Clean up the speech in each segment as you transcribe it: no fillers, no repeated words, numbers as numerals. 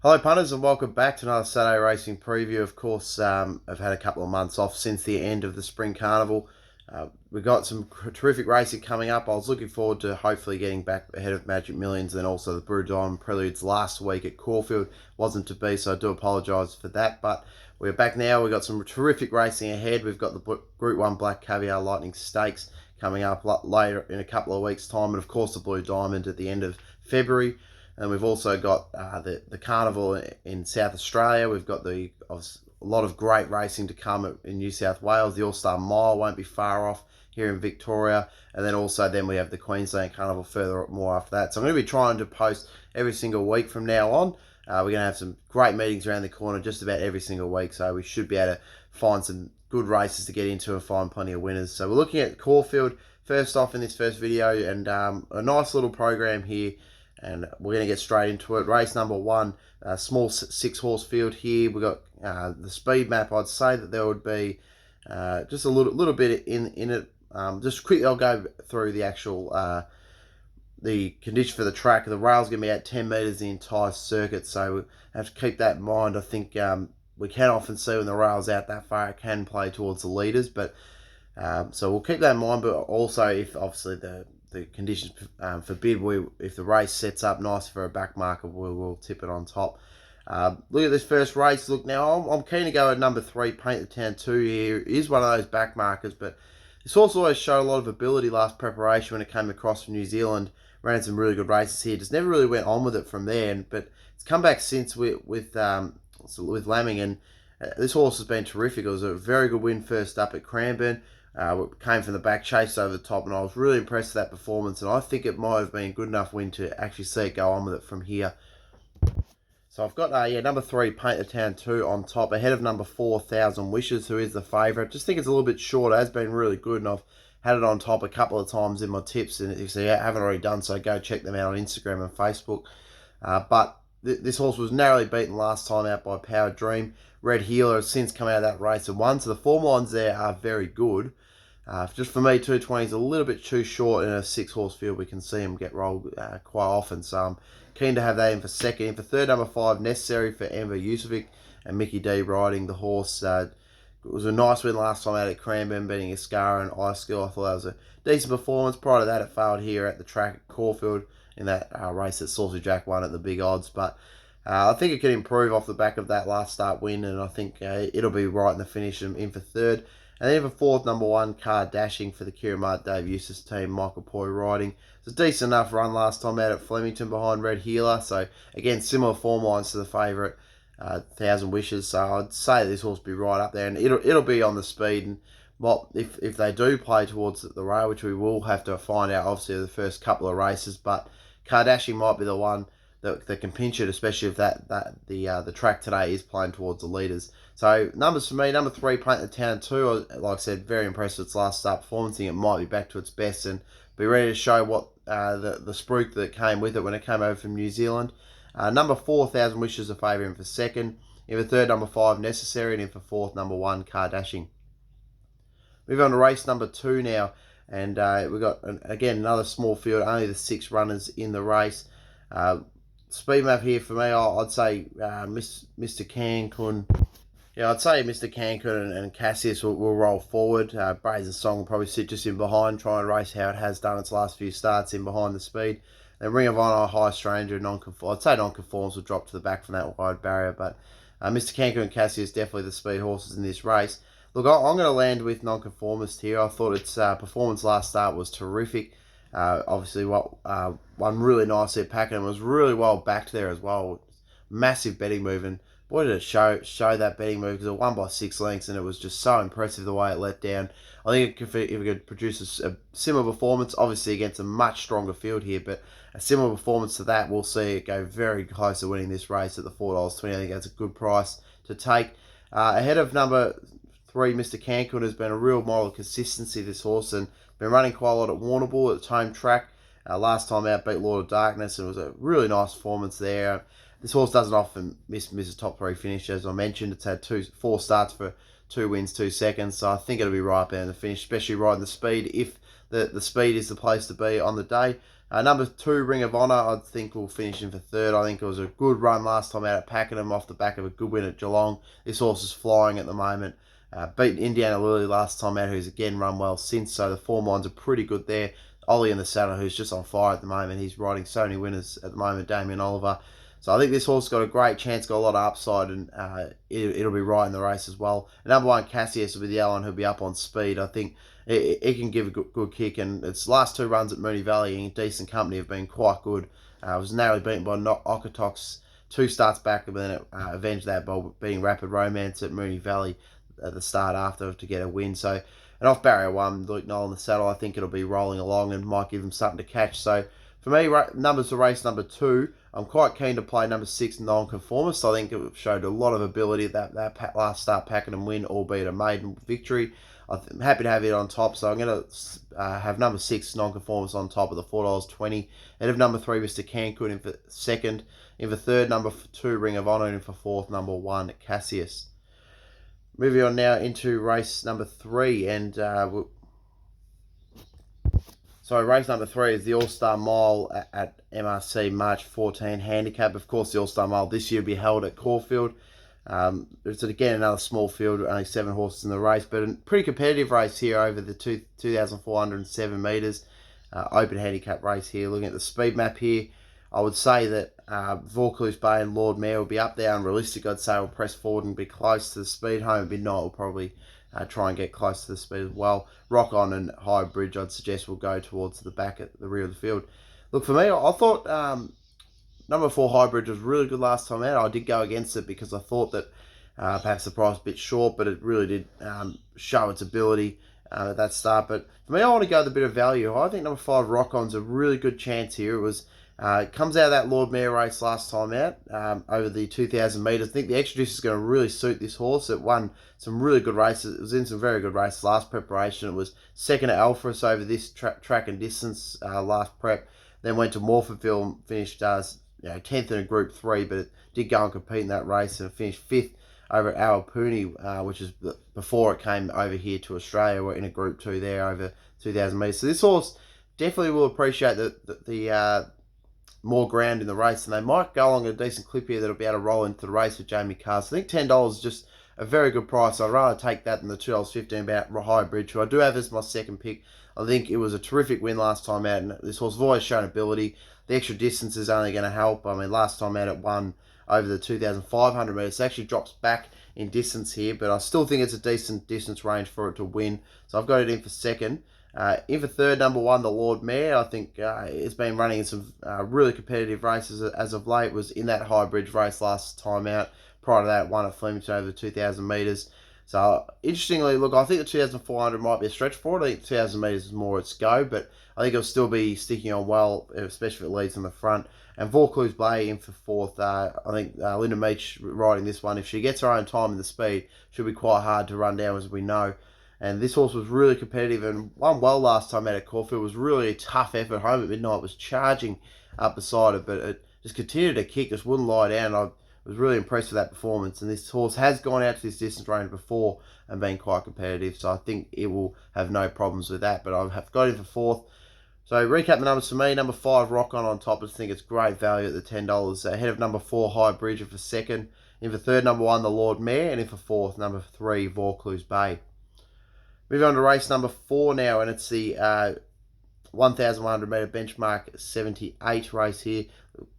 Hello punters and welcome back to another Saturday racing preview. Of course, I've had a couple of months off since the end of the Spring Carnival. We've got some terrific racing coming up. I was looking forward to hopefully getting back ahead of Magic Millions and also the Blue Diamond Preludes last week at Caulfield. Wasn't to be, so I do apologise for that. But we're back now. We've got some terrific racing ahead. We've got the Group 1 Black Caviar Lightning Stakes coming up later in a couple of weeks' time. And of course the Blue Diamond at the end of February. And we've also got the Carnival in South Australia. We've got a lot of great racing to come in New South Wales. The All-Star Mile won't be far off here in Victoria. And then we have the Queensland Carnival further more after that. So I'm going to be trying to post every single week from now on. We're going to have some great meetings around the corner just about every single week. So we should be able to find some good races to get into and find plenty of winners. So we're looking at Caulfield first off in this first video, and a nice little program here. And we're going to get straight into it. Race number 1, small 6-horse field here. We've got the speed map. I'd say that there would be just a little bit in it. Just quickly, I'll go through the actual the condition for the track. The rail's going to be at 10 metres the entire circuit, so we have to keep that in mind. I think we can often see when the rail's out that far, it can play towards the leaders, but so we'll keep that in mind. But also, if obviously the conditions forbid, if the race sets up nice for a back marker, we'll tip it on top. Look at this first race. Look, now I'm keen to go at number 3, Paint the Town 2 here. It is one of those back markers, but this horse always showed a lot of ability last preparation when it came across from New Zealand. Ran some really good races here. Just never really went on with it from there, but it's come back since with lambing, and this horse has been terrific. It was a very good win first up at Cranbourne. Came from the back, chased over the top, and I was really impressed with that performance, and I think it might have been a good enough win to actually see it go on with it from here. So I've got number 3, Paint the Town 2 on top, ahead of number 4, 1,000 Wishes, who is the favourite. Just think it's a little bit short. It has been really good, and I've had it on top a couple of times in my tips, and if you haven't already done so, go check them out on Instagram and Facebook. But this horse was narrowly beaten last time out by Power Dream. Red Healer has since come out of that race and won, so the form lines there are very good. Just for me, 220 is a little bit too short in a 6-horse field. We can see him get rolled quite often, so I'm keen to have that in for second. In for third, number 5, Necessary for Enver Yusovic and Mickey D riding the horse. It was a nice win last time out at Cranbourne, beating Ascara and Iskill. I thought that was a decent performance. Prior to that, it failed here at the track at Caulfield in that race that Saucy Jack won at the big odds, but I think it can improve off the back of that last start win, and I think it'll be right in the finish and in for third. And then for fourth, number 1, Car Dashing for the Kieran Dave Eustace team, Michael Poy riding. It's a decent enough run last time out at Flemington behind Red Healer. So again, similar form lines to the favourite, 1,000 Wishes. So I'd say this horse will be right up there, and it'll be on the speed. And if they do play towards the rail, which we will have to find out obviously the first couple of races, but Car Dashing might be the one that can pinch it, especially if the track today is playing towards the leaders. So numbers for me, number 3, Paint the Town 2. Like I said, very impressed with its last start performance. I think it might be back to its best and be ready to show what the spruik that came with it when it came over from New Zealand. Number 4, 1,000 Wishes, a favourite in for second. In for third, number 5, Necessary, and in for fourth, number 1, Car Dashing. Move on to race number 2 now, and we've got again another small field, only the 6 runners in the race. Speed map here for me, I'd say Mr. Cancun. Yeah, I'd say Mr. Cancun and Cassius will roll forward. Brazen Song will probably sit just in behind, try and race how it has done its last few starts in behind the speed. Then Ring of Honor, High Stranger, I'd say non-conforms will drop to the back from that wide barrier, but Mr. Cancun and Cassius definitely the speed horses in this race. Look, I'm going to land with non-conformist here. I thought its performance last start was terrific. Obviously, won really nicely at Pakenham, was really well backed there as well. Massive betting move, and boy did it show that betting move, because it won by 6 lengths, and it was just so impressive the way it let down. I think if it could produce a similar performance, obviously against a much stronger field here, but a similar performance to that, we'll see it go very close to winning this race at the $4.20. I think that's a good price to take. Ahead of number 3, Mr. Cancun, has been a real model of consistency, this horse, and been running quite a lot at Warrnambool at its home track. Last time out, beat Lord of Darkness, and it was a really nice performance there. This horse doesn't often miss a top 3 finish, as I mentioned. It's had 4 starts for 2 wins, 2 seconds, so I think it'll be right there in the finish, especially right in the speed, if the speed is the place to be on the day. Number 2, Ring of Honor, I think will finish in for third. I think it was a good run last time out at Pakenham off the back of a good win at Geelong. This horse is flying at the moment. Beat Indiana Lily last time out, who's again run well since, so the form lines are pretty good there. Ollie in the saddle, who's just on fire at the moment. He's riding so many winners at the moment, Damien Oliver. So I think this horse got a great chance, got a lot of upside, and it'll be right in the race as well. And number 1, Cassius, will be the other one who'll be up on speed. I think it can give a good kick, and its last 2 runs at Moonee Valley in decent company have been quite good. It was narrowly beaten by Okotoks 2 starts back, and then it avenged that by beating Rapid Romance at Moonee Valley at the start after to get a win. So, and off barrier 1, Luke Knoll in the saddle, I think it'll be rolling along and might give them something to catch. So for me, numbers for race number 2, I'm quite keen to play number 6, Nonconformist. I think it showed a lot of ability that last start Pakenham win, albeit a maiden victory. I'm happy to have it on top, so I'm going to have number 6, Nonconformist, on top of the $4.20. Ahead of number 3, Mr. Cancun in for second. In for third, number 2, Ring of Honor. And in for fourth, number 1, Cassius. Moving on now into race number 3, and race number 3 is the All-Star Mile at MRC March 14 handicap. Of course, the All-Star Mile this year will be held at Caulfield. It's again another small field, only 7 horses in the race, but a pretty competitive race here over the 2,407 metres. Open handicap race here. Looking at the speed map here, I would say that Vaucluse Bay and Lord Mayor will be up there. Unrealistic, I'd say, will press forward and be close to the speed. Home at Midnight will probably try and get close to the speed as well. Rock On and High Bridge, I'd suggest, will go towards the back at the rear of the field. Look, for me, I thought number 4, High Bridge, was really good last time out. I did go against it because I thought that perhaps the price was a bit short, but it really did show its ability at that start. But for me, I want to go with a bit of value. I think number 5, Rock On's a really good chance here. It was comes out of that Lord Mayor race last time out over the 2,000 metres. I think the extra distance is going to really suit this horse. It won some really good races. It was in some very good races last preparation. It was second at Alpharus over this track and distance last prep. Then went to Morphettville, finished 10th in a Group 3, but it did go and compete in that race and finished 5th over at Awapuni, which is before it came over here to Australia. We're in a Group 2 there over 2,000 metres. So this horse definitely will appreciate the more ground in the race, and they might go along a decent clip here that'll be able to roll into the race with Jamie Carr. So I think $10 is just a very good price. I'd rather take that than the $2.15 about High Bridge, who I do have as my second pick. I think it was a terrific win last time out, and this horse has always shown ability. The extra distance is only going to help. I mean, last time out it won over the 2,500 metres. It actually drops back in distance here, but I still think it's a decent distance range for it to win. So I've got it in for second. In for third, number 1, the Lord Mayor. I think it's been running in some really competitive races as of late. Was in that High Bridge race last time out. Prior to that, won at Flemington over the 2,000 metres. So, interestingly, look, I think the 2,400 might be a stretch for it. I think 2,000 metres is more its go, but I think it'll still be sticking on well, especially if it leads on the front. And Vaucluse Bay in for fourth. I think Linda Meach riding this one. If she gets her own time in the speed, she'll be quite hard to run down, as we know. And this horse was really competitive and won well last time out at Caulfield. It was really a tough effort. Home at Midnight was charging up beside it, but it just continued to kick, just wouldn't lie down. I was really impressed with that performance. And this horse has gone out to this distance range before and been quite competitive, so I think it will have no problems with that. But I've got him for fourth. So recap the numbers for me. Number 5, Rock On top. I just think it's great value at the $10. Ahead of number 4, High Bridge for second. In for third, number 1, the Lord Mayor. And in for fourth, number 3, Vaucluse Bay. Moving on to race number 4 now, and it's the 1,100 metre benchmark 78 race here.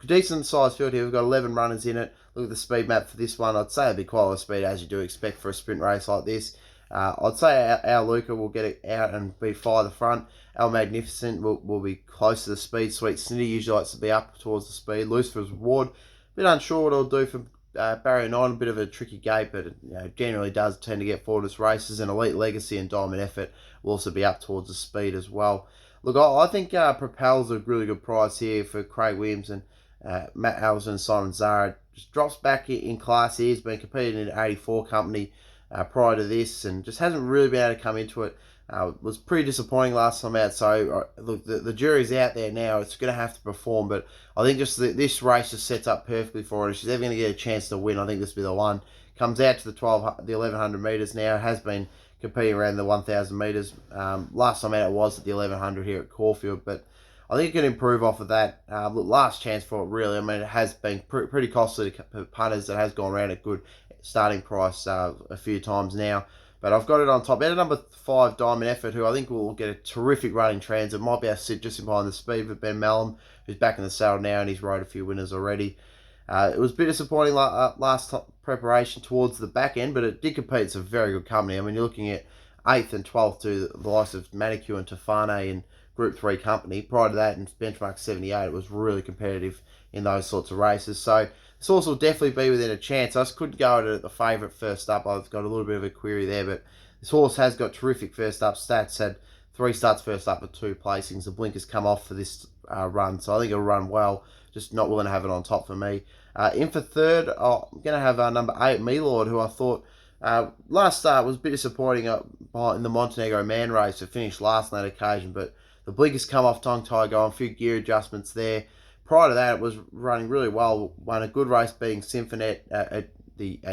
Decent sized field here. We've got 11 runners in it. Look at the speed map for this one. I'd say it'd be quite a lot of speed, as you do expect for a sprint race like this. I'd say our Luca will get it out and be far the front. Our Magnificent will be close to the speed. Sweet Cindy usually likes to be up towards the speed. Lucifer's Reward, a bit unsure what it'll do for barrier 9, a bit of a tricky gate, but it generally does tend to get forward as races. And Elite Legacy and Diamond Effort will also be up towards the speed as well. Look, I think Propel's a really good price here for Craig Williams and Matt Alison and Simon Zara. Just drops back in class here. He's been competing in 84 company prior to this and just hasn't really been able to come into it. Was pretty disappointing last time out. So look, the jury's out there now. It's going to have to perform, but I think just this race just sets up perfectly for her. If she's ever going to get a chance to win, I think this will be the one. Comes out to the 1,100 metres now. Has been competing around the 1,000 metres. Last time out it was at the 1,100 here at Caulfield, but I think it can improve off of that. Last chance for it, really. I mean, it has been pretty costly to punters. It has gone around a good starting price a few times now. But I've got it on top. At number 5, Diamond Effort, who I think will get a terrific run in transit. Might be able to sit just behind the speed of Ben Mallam, who's back in the saddle now, and he's rode a few winners already. It was a bit disappointing last preparation towards the back end, but it did compete. It's a very good company. I mean, you're looking at 8th and 12th to the likes of Manicure and Tofane in Group 3 company. Prior to that, in Benchmark 78, it was really competitive in those sorts of races. So this horse will definitely be within a chance. I just couldn't go to the favourite first up. I've got a little bit of a query there, but this horse has got terrific first up stats. Had 3 starts first up with 2 placings. The blinkers come off for this run, so I think it'll run well. Just not willing to have it on top for me. In for third, I'm going to have number 8, Milord, who I thought last start was a bit disappointing in the Montenegro Man race. It finished last on that occasion, but the blinkers come off tongue tie going, a few gear adjustments there. Prior to that, it was running really well. Won a good race beating Symphonet at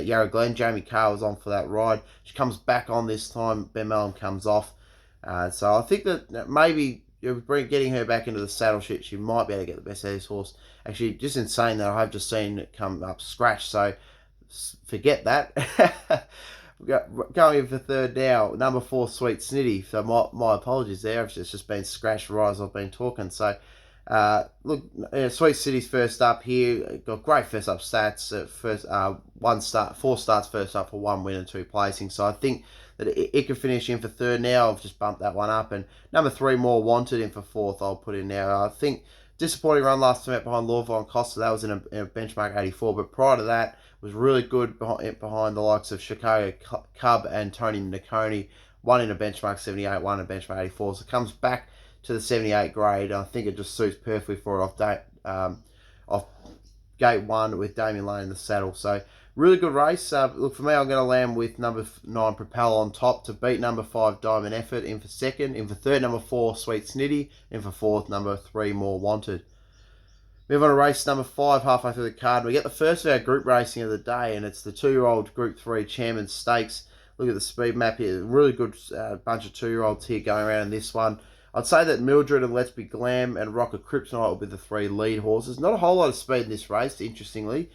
Yarra Glen. Jamie Carr was on for that ride. She comes back on this time. Ben Mallam comes off. So I think that maybe getting her back into the saddle, she might be able to get the best of this horse. Actually, just insane that I've just seen it come up scratch. So forget that. Going in for third now, number 4, Sweet Snitty. So my apologies there. It's just been scratched right as I've been talking. So look, Sweet Snitty's first up here. Got great first up stats. 4 starts first up for 1 win and 2 placings. So I think that it could finish in for third now. I've just bumped that one up. And number 3, More Wanted, in for fourth. I'll put in now. I think disappointing run last time out behind Lawvon Costa. That was in a benchmark 84. But prior to that, was really good behind the likes of Chicago Cub and Tony Niconi. One in a benchmark 78, one in a benchmark 84. So it comes back to the 78 grade. I think it just suits perfectly for it off gate 1 with Damien Lane in the saddle. So really good race. Look, for me, I'm going to land with number 9, Propel on top to beat number 5, Diamond Effort. In for second. In for third, number 4, Sweet Snitty. In for fourth, number 3, More Wanted. Move on to race number 5, halfway through the card. We get the first of our group racing of the day, and it's the 2-year-old Group 3 Chairman Stakes. Look at the speed map here. Really good bunch of 2-year-olds here going around in this one. I'd say that Mildred and Let's Be Glam and Rock of Kryptonite will be the 3 lead horses. Not a whole lot of speed in this race, interestingly.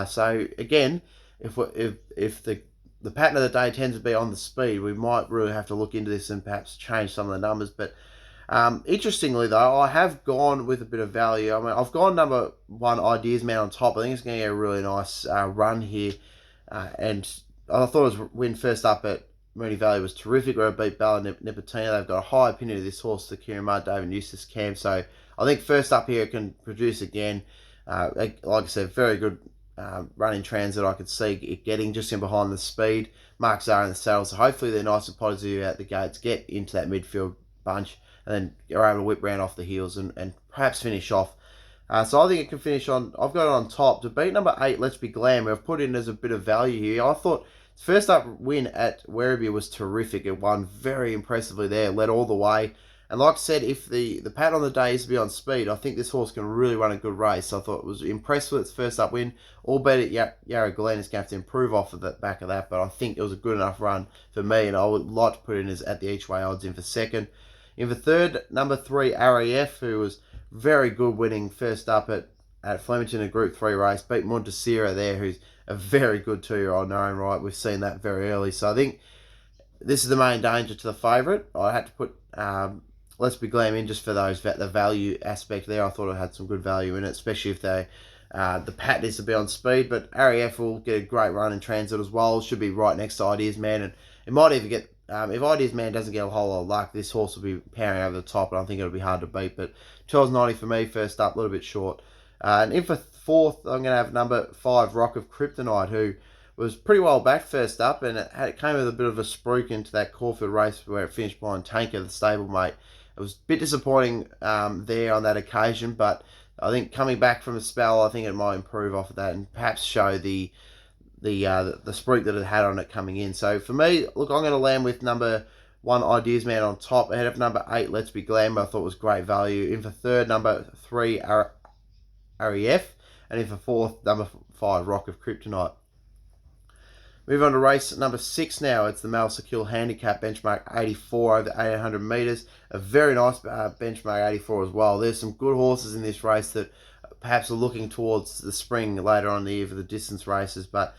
So again, if the pattern of the day tends to be on the speed, we might really have to look into this and perhaps change some of the numbers. But interestingly, though, I have gone with a bit of value. I mean, I've gone number 1, Ideas Man on top. I think it's going to get a really nice run here. And I thought his win first up at Mooney Valley was terrific, where it beat Bella Nipotina. They've got a high opinion of this horse, the Kieran Mudd, David Eustace camp. So I think first up here it can produce again. Like I said, very good running transit. I could see it getting just in behind the speed. Mark Zara in the saddle. So hopefully they're nice and positive out the gates, get into that midfield bunch, and then are able to whip round off the heels and perhaps finish off. So I think it can finish on, I've got it on top. To beat number 8, Let's Be Glam, I've put in as a bit of value here. I thought its first up win at Werribee was terrific. It won very impressively there, led all the way. And like I said, if the pattern on the day is to be on speed, I think this horse can really run a good race. So I thought it was impressed with its first up win. Albeit at Yarra Glen is going to have to improve off of the back of that, but I think it was a good enough run for me, and I would like to put it in as at the each way odds in for second. In the third, number 3, RAF, who was very good winning first up at Flemington in a Group 3 race. Beat Montesira there, who's a very good 2-year-old in her own right. We've seen that very early. So I think this is the main danger to the favourite. I had to put Let's Be Glam in just for the value aspect there. I thought it had some good value in it, especially if the pattern is to be on speed. But RAF will get a great run in transit as well. Should be right next to Ideas Man, and it might even get, if Ideas Man doesn't get a whole lot of luck, this horse will be powering over the top, and I think it'll be hard to beat. But $12.90 for me, first up, a little bit short. And in for fourth, I'm going to have number 5, Rock of Kryptonite, who was pretty well back first up, and it came with a bit of a spruik into that Caulfield race where it finished behind Tanker, the stablemate. It was a bit disappointing there on that occasion, but I think coming back from a spell, I think it might improve off of that and perhaps show the spruik that it had on it coming in. So for me, look, I'm going to land with number 1, Ideas Man on top, ahead of number 8, Let's Be Glam. I thought was great value. In for third, number 3, REF, and in for fourth, number 5, Rock of Kryptonite. Move on to race number 6 now. It's the Mal Secure Handicap benchmark 84 over 800 metres. A very nice benchmark 84 as well. There's some good horses in this race that perhaps are looking towards the spring later on in the year for the distance races. But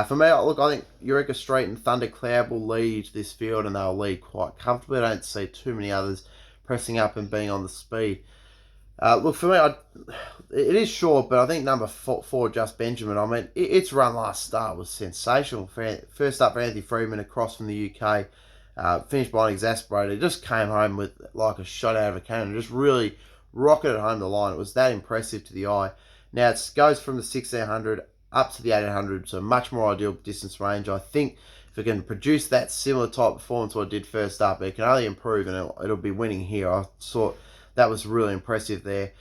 for me, look, I think Eureka Street and Thundercloud will lead this field, and they'll lead quite comfortably. I don't see too many others pressing up and being on the speed. Look, for me, it is short, but I think number four, Just Benjamin, I mean, its run last start was sensational. First up for Anthony Freeman across from the UK, finished by an exasperated. It just came home with like a shot out of a cannon. Just really rocketed home the line. It was that impressive to the eye. Now it goes from the 1600 up to the 1800, so much more ideal distance range. I think if it can produce that similar type performance what it did first up, it can only improve, and it'll be winning here. I thought that was really impressive there.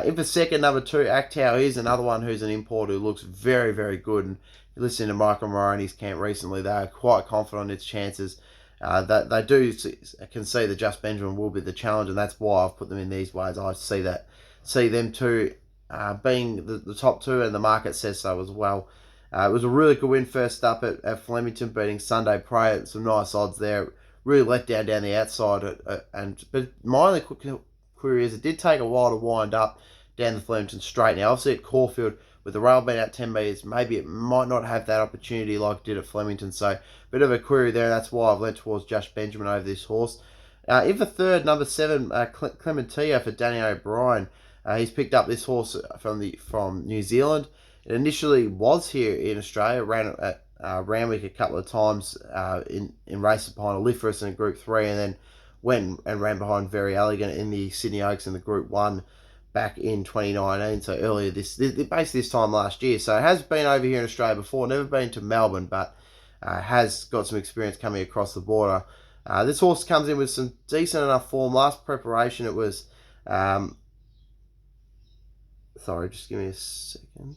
In for second, number 2, Actau. Here's another one who's an import who looks very, very good. And listening to Michael Moroney's camp recently, they are quite confident on its chances. They do can see that Just Benjamin will be the challenge, and that's why I've put them in these ways. I see them two being the top two, and the market says so as well. It was a really good win first up at Flemington, beating Sunday Prey. Some nice odds there. Really let down the outside, but my only query is it did take a while to wind up down the Flemington straight. Now, obviously at Caulfield, with the rail being out 10 metres, maybe it might not have that opportunity like it did at Flemington. So, a bit of a query there, and that's why I've lent towards Just Benjamin over this horse. In for third, number 7, Clementia for Danny O'Brien. He's picked up this horse from New Zealand. It initially was here in Australia, ran at Randwick a couple of times in races behind Olifris in Group 3, and then went and ran behind Very Elegant in the Sydney Oaks in the Group 1 back in 2019, so earlier basically this time last year. So it has been over here in Australia before, never been to Melbourne, but has got some experience coming across the border. This horse comes in with some decent enough form. Last preparation it was, sorry, just give me a second.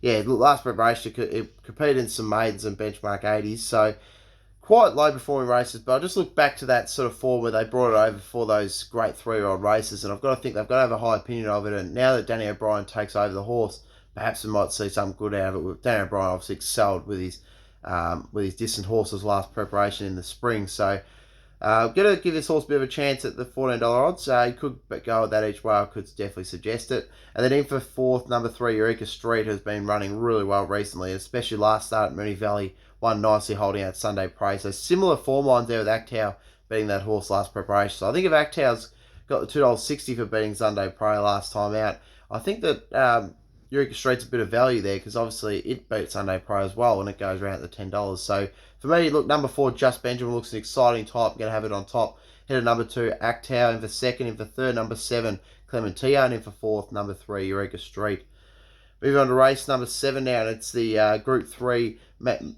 Yeah, last preparation it competed in some maidens and benchmark 80s, so quite low performing races, but I just look back to that sort of form where they brought it over for those great 3-year-old races, and I've got to think they've got to have a high opinion of it. And now that Danny O'Brien takes over the horse, perhaps we might see something good out of it. Danny O'Brien obviously excelled with his distant horses last preparation in the spring, so I'm going to give this horse a bit of a chance at the $14 odds. He could go at that each way. I could definitely suggest it. And then in for fourth, number 3, Eureka Street, has been running really well recently, especially last start at Moonee Valley. Won nicely holding out Sunday Prey. So similar form lines there with Actau beating that horse last preparation. So I think if Actau's got the $2.60 for beating Sunday Prey last time out, I think that Eureka Street's a bit of value there, because obviously it beat Sunday Prey as well, and it goes around at the $10. So for me, look, number 4, Just Benjamin, looks an exciting type. I'm going to have it on top. Head of number 2, Actau. In for second. In for third, number 7, Clementia. And in for fourth, number 3, Eureka Street. Moving on to race number 7 now, and it's the Group 3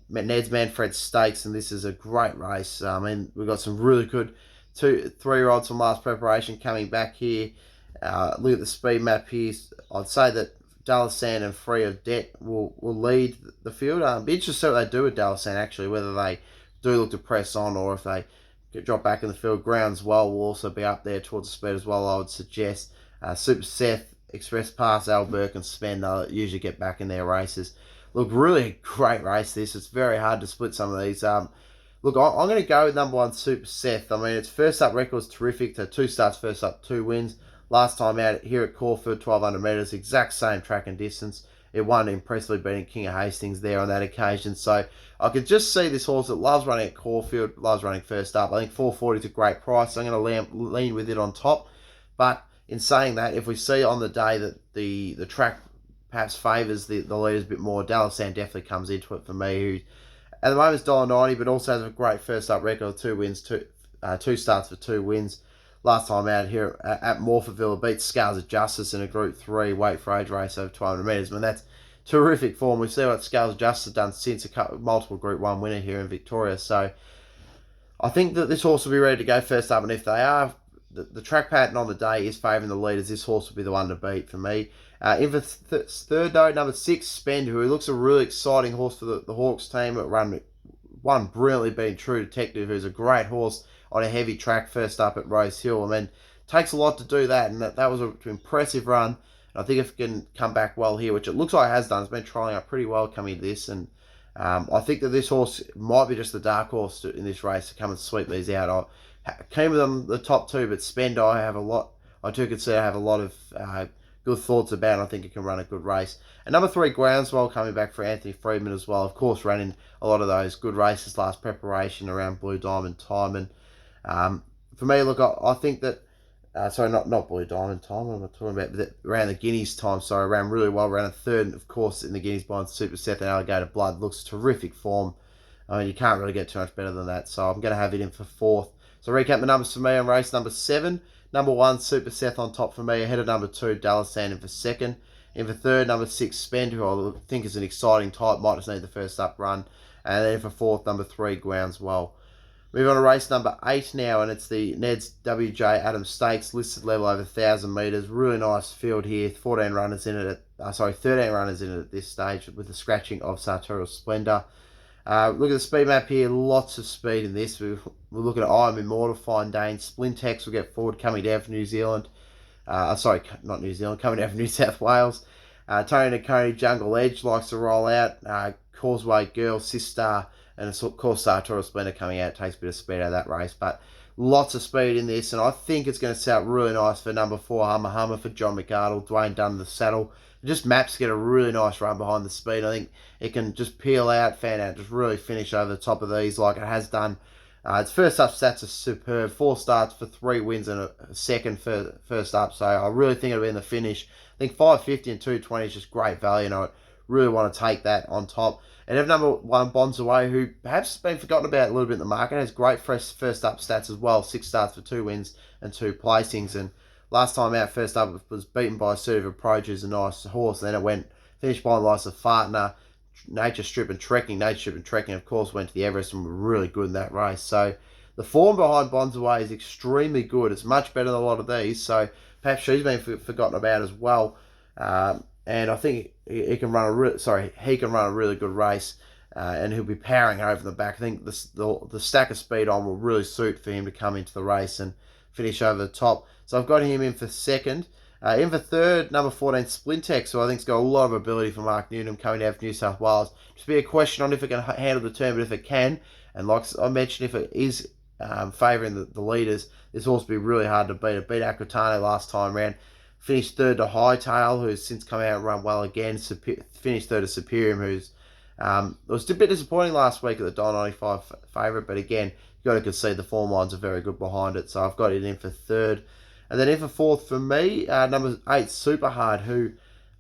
Ned's Manfred Stakes, and this is a great race. I mean, we've got some really good 3-year-olds from last preparation coming back here. Look at the speed map here. I'd say that Dalasan and Free of Debt will lead the field. Be interested to see what they do with Dalasan, actually, whether they do look to press on or if they drop back in the field. Grounds well will also be up there towards the speed as well, I would suggest. Super Seth, Express Pass, Alburke and Spender usually get back in their races. Look, really great race this. It's very hard to split some of these. Look, I'm going to go with number 1, Super Seth. I mean, its first up record's terrific. So 2 starts, first up, 2 wins. Last time out here at Caulfield, 1,200 metres, exact same track and distance. It won impressively, beating King of Hastings there on that occasion. So I could just see this horse that loves running at Caulfield, loves running first up. I think 440 is a great price. So I'm going to lean with it on top. But in saying that, if we see on the day that the track perhaps favours the leaders a bit more, Dalasan definitely comes into it for me, who at the moment is $1.90, but also has a great first up record of 2 wins, 2 starts for 2 wins. Last time out here at Morphettville, beat Scales of Justice in a Group 3 weight for age race over 200 metres. I mean, that's terrific form. We see what Scales of Justice has done since multiple Group 1 winner here in Victoria. So I think that this horse will be ready to go first up, and if they are, the track pattern on the day is favouring the leaders. This horse will be the one to beat for me. In for third, though, number 6, Spend, who looks a really exciting horse for the Hawks team. One brilliantly beating True Detective, who's a great horse on a heavy track first up at Rose Hill. I mean, takes a lot to do that, and that was an impressive run. And I think if it can come back well here, which it looks like it has done, it's been trialling up pretty well coming to this, and I think that this horse might be just the dark horse in this race to come and sweep these out. I came with them the top two, but Spend I do consider have a lot of good thoughts about. I think he can run a good race. And number 3, Groundswell, coming back for Anthony Freeman as well. Of course, running a lot of those good races last preparation around Blue Diamond time. And for me, look, I think that sorry, not Blue Diamond time. What am I talking about? But around the Guineas time, sorry, ran really well. Ran a third, of course, in the Guineas behind Super Seth and Alligator Blood. Looks terrific form. I mean, you can't really get too much better than that. So I'm going to have it in for 4th. So recap the numbers for me on race number 7. Number 1, Super Seth on top for me. Ahead of number 2, Dallas Sand in for 2nd. In for 3rd, number 6, Spend, who I think is an exciting type. Might just need the first up run. And then for 4th, number 3, Groundswell. Move on to race number 8 now, and it's the Ned's WJ Adams Stakes, listed level over 1,000 metres. Really nice field here. 13 runners in it at this stage, with the scratching of Sartorial Splendor. Look at the speed map here. Lots of speed in this. We're looking at I Am Immortal, Fine Dane. Splintex will get forward, coming down from New Zealand. Not New Zealand, coming down from New South Wales. Tony Nakoni, Jungle Edge likes to roll out. Causeway Girl, Sister, and of course Sartorial Splendor coming out. Takes a bit of speed out of that race, but lots of speed in this, and I think it's going to set up really nice for number 4, Hummer for John McArdle. Dwayne Dunn the saddle. Just Maps get a really nice run behind the speed. I think it can just peel out, fan out, just really finish over the top of these like it has done. Its first up stats are superb. 4 starts for 3 wins and a second for first up. So I really think it'll be in the finish. I think 550 and 220 is just great value, and I really want to take that on top. And have number 1, Bonds Away, who perhaps has been forgotten about a little bit in the market, has great first up stats as well. 6 starts for 2 wins and 2 placings. And last time out, first up was beaten by Assertive Approach, who's a nice horse. And then it finished by the likes of Fartner, Nature Strip and Trekking. Nature Strip and Trekking, of course, went to the Everest and were really good in that race. So the form behind Bonds Away is extremely good. It's much better than a lot of these. So perhaps she's been forgotten about as well. And I think he can run a really good race, and he'll be powering over the back. I think the stack of speed on will really suit for him to come into the race and finish over the top. So I've got him in for 2nd. In for 3rd, number 14, Splintex, who I think's got a lot of ability for Mark Newnham, coming out of New South Wales. Just be a question on if it can handle the turn, but if it can, and like I mentioned, if it is favouring the leaders, this horse will be really hard to beat. It beat Aquitano last time round. Finished 3rd to Hightail, who's since come out and run well again. Finished 3rd to Superium, who's was a bit disappointing last week at the $1.95 favourite, but again, you've got to concede the form lines are very good behind it, so I've got it in for 3rd. And then in for 4th for me, number 8, Super Hard, who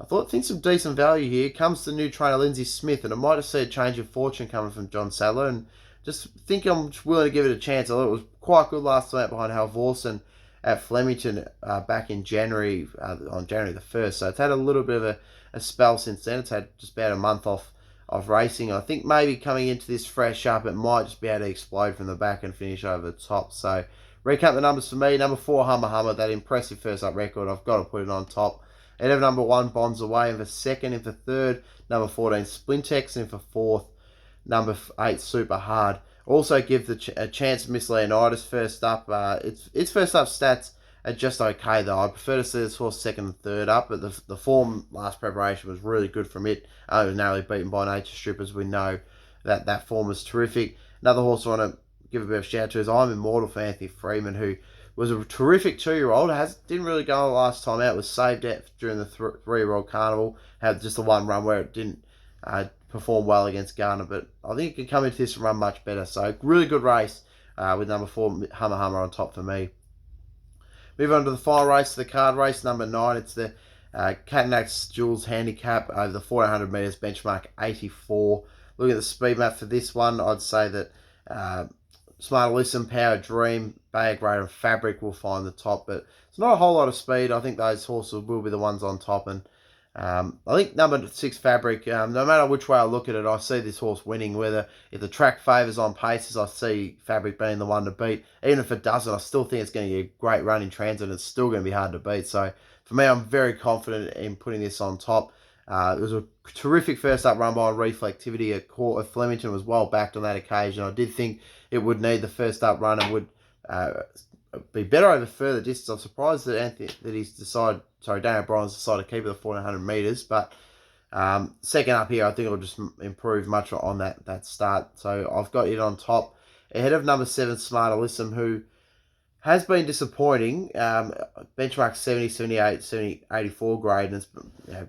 I think some decent value here. Comes to new trainer Lindsay Smith, and I might have seen a change of fortune coming from John Sadler, and just think I'm willing to give it a chance. I thought it was quite good last time out behind Hal Vorsen at Flemington back in January, on January the 1st. So it's had a little bit of a spell since then. It's had just about a month off racing. I think maybe coming into this fresh up, it might just be able to explode from the back and finish over the top. So recap the numbers for me. Number 4, Hummer, that impressive first up record. I've got to put it on top. Ahead of number 1, Bonds Away in for 2nd. In for 3rd, number 14, Splintex. In for 4th, number 8, Super Hard. Also give a chance of Miss Leonidas first up. Its first up stats are just okay though. I prefer to see this horse 2nd and 3rd up, but the form last preparation was really good from it. It was narrowly beaten by Nature Strip, as we know that form was terrific. Another horse I want to give a bit of a shout to is I Am Immortal for Anthony Freeman, who was a terrific 2-year-old. Didn't really go the last time out. Was saved out during the 3-year-old carnival. Had just the one run where it didn't perform well against Garner, but I think it can come into this and run much better. So really good race with number 4, Hummer on top for me. Move on to the final race of the card, race number 9. It's the Catanax Jules Handicap over the 1400 metres, benchmark 84. Look at the speed map for this one. I'd say that Smart Listen, Power Dream, Bay Grade and Fabric will find the top, but it's not a whole lot of speed. I think those horses will be the ones on top, and I think number 6, Fabric, no matter which way I look at it, I see this horse winning. Whether if the track favours on paces, I see Fabric being the one to beat. Even if it doesn't, I still think it's going to be a great run in transit. It's still going to be hard to beat. So for me, I'm very confident in putting this on top. It was a terrific first up run by Reflectivity at Flemington. Was well backed on that occasion. I did think it would need the first up run and would be better over further distance. I'm surprised that Daniel Bryan's decided to keep it at 1400 metres, but Second up here, I think it'll just improve much on that start. So I've got it on top, ahead of number 7, Smart Alyssum, who has been disappointing. Benchmark 70, 78, 70, 84 grade, and it's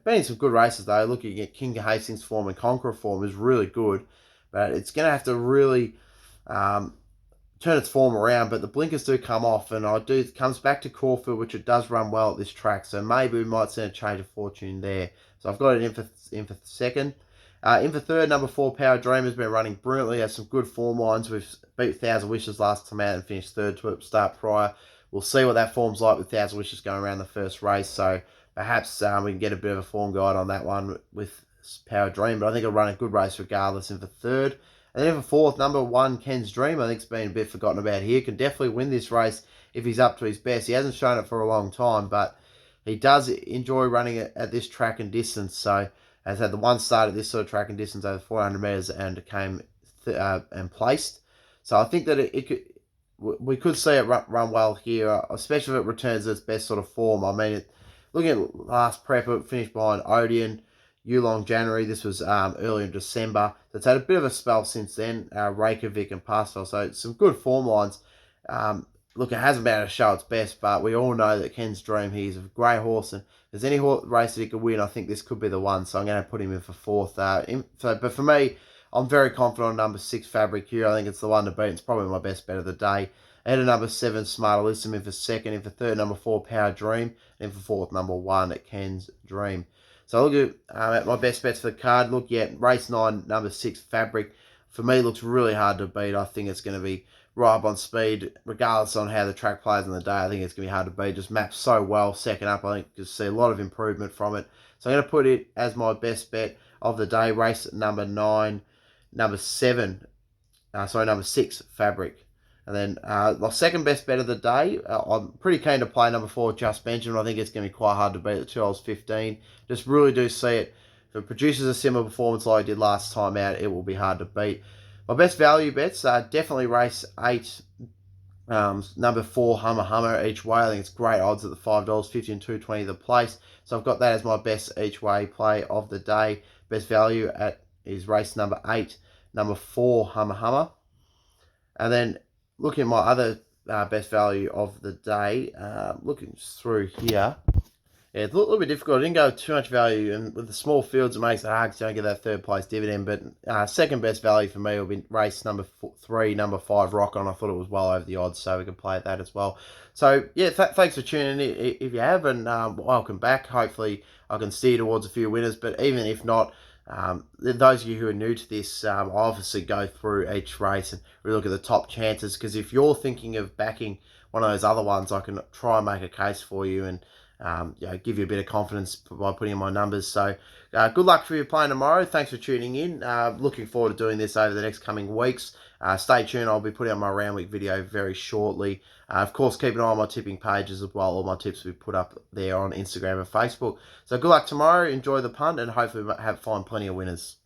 been in some good races though. Looking at King Hastings form and Conqueror form is really good, but it's going to have to really turn its form around. But the blinkers do come off, and it comes back to Caulfield, which it does run well at this track. So maybe we might see a change of fortune there. So I've got it in for second. In for third, number 4, Power Dream has been running brilliantly. Has some good form lines. We've beat 1,000 Wishes last time out and finished third to it start prior. We'll see what that form's like with 1,000 Wishes going around the first race. So perhaps we can get a bit of a form guide on that one with Power Dream. But I think it'll run a good race regardless in for third. And then for fourth, number 1, Ken's Dream, I think it's been a bit forgotten about here. Can definitely win this race if he's up to his best. He hasn't shown it for a long time, but he does enjoy running it at this track and distance. So has had the one start at this sort of track and distance over 400 metres and came and placed. So I think that we could see it run well here, especially if it returns to its best sort of form. I mean, looking at last prep, it finished behind Odeon, Yulong January. This was early in December. So it's had a bit of a spell since then, Reykjavik and Pastel. So it's some good form lines. Look, it hasn't been able to show its best, but we all know that Ken's Dream, he's a great horse, and if there's any race that he could win, I think this could be the one. So I'm going to put him in for fourth. But for me, I'm very confident on number 6, Fabric here. I think it's the one to beat. It's probably my best bet of the day. Ahead of number 7, Smart Alyssum, in for second. In for third, number 4, Power Dream. And in for fourth, number 1, Ken's Dream. So look at my best bets for the card. Look, yeah, race 9, number 6, Fabric. For me, looks really hard to beat. I think it's going to be right up on speed, regardless on how the track plays on the day. I think it's going to be hard to beat. Just maps so well. Second up, I think you'll see a lot of improvement from it. So I'm going to put it as my best bet of the day. Race number 9, number 6, Fabric. And then my second best bet of the day, I'm pretty keen to play number 4, Just Benjamin. I think it's going to be quite hard to beat at $2.15. Just really do see it. If it produces a similar performance like I did last time out, it will be hard to beat. My best value bets are definitely race 8, number 4, Hummer each way. I think it's great odds at the $5.50 and $2.20 the place. So I've got that as my best each way play of the day. Best value is race number 8, number 4, Hummer. And then looking at my other best value of the day, looking through here. Yeah, it's a little bit difficult. I didn't go too much value, and with the small fields, it makes it hard because you don't get that third place dividend. But second best value for me will be race number 3, number 5, Rock On. I thought it was well over the odds, so we can play at that as well. So, yeah, thanks for tuning in if you have, and welcome back. Hopefully, I can steer towards a few winners, but even if not, those of you who are new to this, I obviously go through each race and really look at the top chances, because if you're thinking of backing one of those other ones, I can try and make a case for you and give you a bit of confidence by putting in my numbers. So good luck for you playing tomorrow. Thanks for tuning in. Looking forward to doing this over the next coming weeks. Stay tuned. I'll be putting on my round week video very shortly. Of course, keep an eye on my tipping pages as well. All my tips will be put up there on Instagram and Facebook. So good luck tomorrow. Enjoy the punt, and hopefully find plenty of winners.